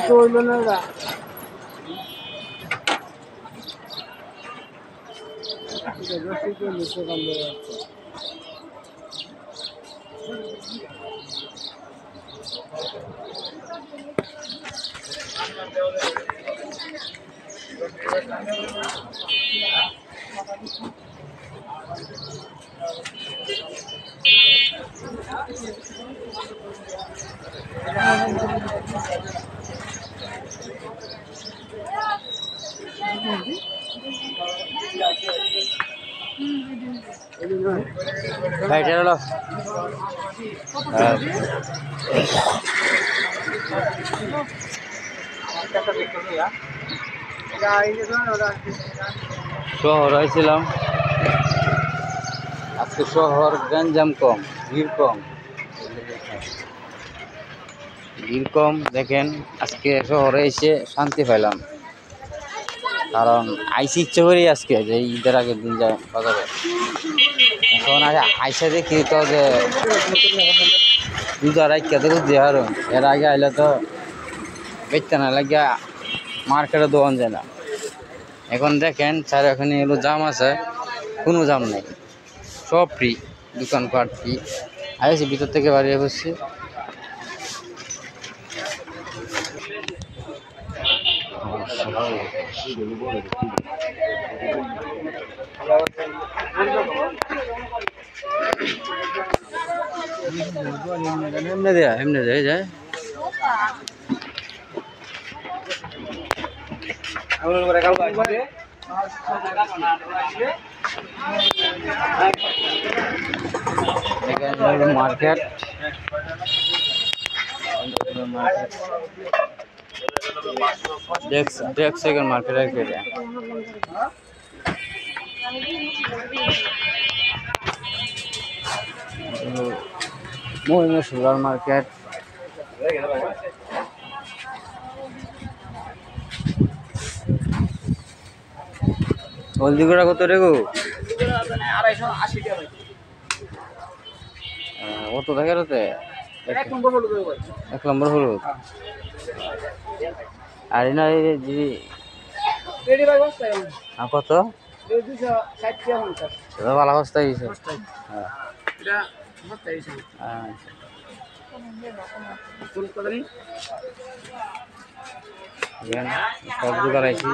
তো হইল না ওরা ভাই চলো শহর হয়েছিলাম আজকে শহর গঞ্জাম কম ভিড় কম দেখেন আজকে শহরে এসে শান্তি পাইলাম কারণ আইসি ইচ্ছে করি আজকে যে ঈদের আগের দিন যায় বাজারে এখন আইসা দেখি তো যে রোজা রাখা তো দেওয়ার এর আগে আইলে তো বেচতে না লাগিয়া মার্কেটে দোকান যায় না এখন দেখেন স্যার এখানে এগুলো জাম আছে কোনো জাম নেই সব ফ্রি দোকানপাট ফ্রি আইসি ভিতর থেকে বাড়িয়ে বসছি এমনি যায় যায় মার্কেট डेढ़ सेकंड मार्केट के लिए सुपर मार्केट हल्दी गुड़ा कत रे गो কত থাকে রাতে এক নম্বর হলুদ আর না দিদি কত ভালো অবস্থা হয়েছে সব দোকান আইছি